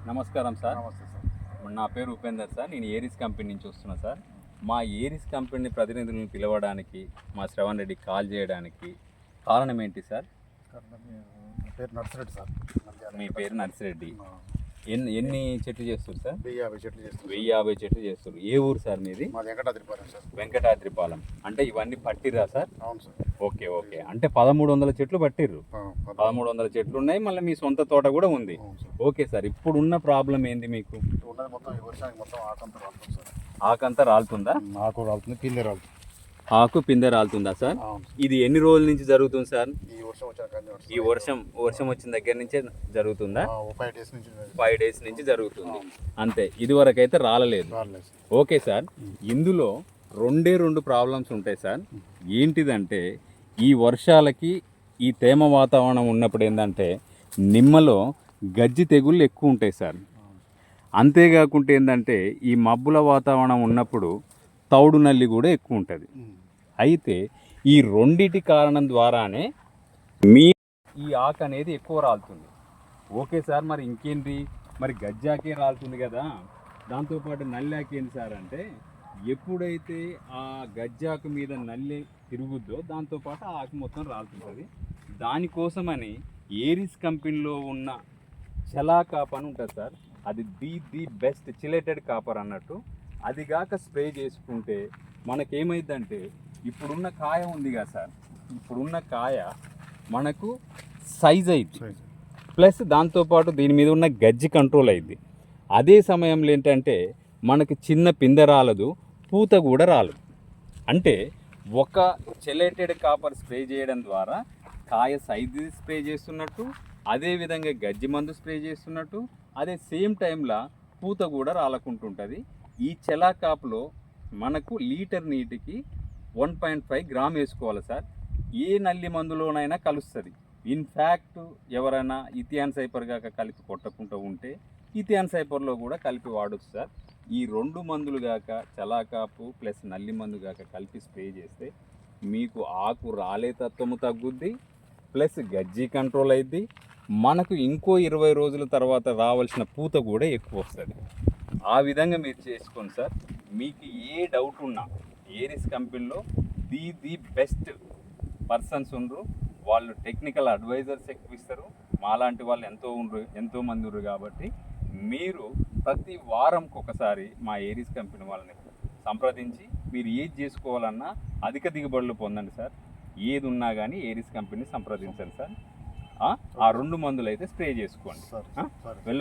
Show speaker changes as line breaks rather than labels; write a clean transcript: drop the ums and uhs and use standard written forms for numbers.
నమస్కారం సార్.
నమస్తే సార్.
నా పేరు ఉపేందర్ సార్. నేను ఏరిస్ కంపెనీ నుంచి వస్తున్నా సార్. మా ఏరిస్ కంపెనీ ప్రతినిధులను పిలవడానికి, మా శ్రవణ్ రెడ్డి కాల్ చేయడానికి కారణం ఏంటి సార్?
నా పేరు నర్సిరెడ్డి సార్.
మీ పేరు నర్సిరెడ్డి. ఎన్ని చెట్లు చేస్తారు సార్?
1050 చెట్లు చేస్తాం.
1050 చెట్లు చేస్తారు. ఏ ఊరు సార్ మీది?
మాది వెంకటాద్రిపాలెం సార్.
వెంకటాద్రిపాలెం. అంటే ఇవన్నీ పట్టిర్రా సార్?
అవును సార్.
Okay okay. అంటే 1300 చెట్లు పట్టిర్రు. 1300 చెట్లు ఉన్నాయి, మళ్ళీ మీ సొంత తోట కూడా ఉంది. Okay sir. ఇప్పుడున్న ప్రాబ్లం ఏంది మీకు?
ఉన్నది మొత్తం ఈ వర్షానికి మొత్తం ఆకంతా రాలుతుంది సార్.
ఆకంతా రాలుతుందా?
ఆకు రాలుతుంది, పిందె రాలుతుంది.
ఆకు పిందె రాలుతుందా సార్?
అవును.
ఇది ఎన్ని రోజుల నుంచి జరుగుతుంది సార్?
ఈ వర్షం వచ్చాక
ఈ వర్షం వచ్చిన దగ్గర నుంచే జరుగుతుందా?
5 డేస్ నుంచి
5 డేస్ నుంచి జరుగుతుంది అంతే. ఇది వరకు అయితే రాలేదు. Okay sir. ఇందులో రెండు ప్రాబ్లమ్స్ ఉంటాయి సార్. ఏంటిదంటే ఈ వర్షాలకి ఈ తేమ వాతావరణం ఉన్నప్పుడు ఏంటంటే నిమ్మలో గజ్జి తెగుళ్ళు ఎక్కువ ఉంటాయి సార్. అంతేకాకుండా ఏంటంటే ఈ మబ్బుల వాతావరణం ఉన్నప్పుడు తౌడు నల్లి కూడా ఎక్కువ ఉంటుంది. అయితే ఈ రెండిటి కారణం ద్వారానే మీ ఈ ఆకు అనేది ఎక్కువ రాలుతుంది. Okay sir. మరి ఇంకేంటి, మరి గజ్జాకే రాలుతుంది కదా, దాంతోపాటు నల్లి ఆకు ఏంటి సార్ అంటే ఎప్పుడైతే ఆ గజ్జాకు మీద నల్లి తిరుగుద్దో దాంతోపాటు ఆ ఆకు మొత్తం రాలుతుంటుంది. దానికోసమని ఏరిస్ కంపెనీలో ఉన్న చలా కాప్ అని ఉంటుంది సార్. అది ది బెస్ట్ చిలేటెడ్ కాపర్ అన్నట్టు. అది కాక స్ప్రే చేసుకుంటే మనకేమైందంటే ఇప్పుడున్న కాయ ఉంది కదా సార్, ఇప్పుడున్న కాయ మనకు సైజ్ అయింది, ప్లస్ దాంతోపాటు దీని మీద ఉన్న గజ్జి కంట్రోల్ అయింది. అదే సమయంలో ఏంటంటే మనకు చిన్న పిందె రాలదు, పూత కూడా రాలదు. అంటే ఒక చెలేటెడ్ కాపర్ స్ప్రే చేయడం ద్వారా కాయ సైజు స్ప్రే చేస్తున్నట్టు, అదేవిధంగా గజ్జి మందు స్ప్రే చేస్తున్నట్టు, అదే సేమ్ టైంలో పూత కూడా రాలకుంటుంటుంది. ఈ చెలా కాపులో మనకు లీటర్ నీటికి 1.5 గ్రామ్ వేసుకోవాలి సార్. ఏ నల్లి మందులోనైనా కలుస్తుంది. ఇన్ఫ్యాక్ట్ ఎవరైనా ఇథియాన్ సైపర్ కాక కలిపి కొట్టకుండా ఉంటే ఇథియాన్ సైపర్లో కూడా కలిపి వాడచ్చు సార్. ఈ 2 మందులు కాక చలాకాపు ప్లస్ నల్లి మందు కాక కలిపి స్ప్రే చేస్తే మీకు ఆకు రాలే తత్వము తగ్గుద్ది, ప్లస్ గజ్జి కంట్రోల్ అయింది. మనకు ఇంకో 20 రోజుల తర్వాత రావాల్సిన పూత కూడా ఎక్కువ వస్తుంది. ఆ విధంగా మీరు చేసుకోండి సార్. మీకు ఏ డౌట్ ఉన్నా ఏరిస్ కంపెనీలో ది బెస్ట్ పర్సన్స్ ఉండరు, వాళ్ళు టెక్నికల్ అడ్వైజర్స్ ఎక్కువ ఇస్తారు. మాలాంటి వాళ్ళు ఎంతో మంది ఉన్నారు. కాబట్టి మీరు ప్రతి వారంకి ఒకసారి మా ఏరిస్ కంపెనీ వాళ్ళని సంప్రదించి మీరు ఏది చేసుకోవాలన్నా అధిక దిగుబడులు పొందండి సార్. ఏది ఉన్నా కానీ ఏరిస్ కంపెనీ సంప్రదించండి సార్. ఆ 2 మందులు అయితే స్ప్రే చేసుకోండి.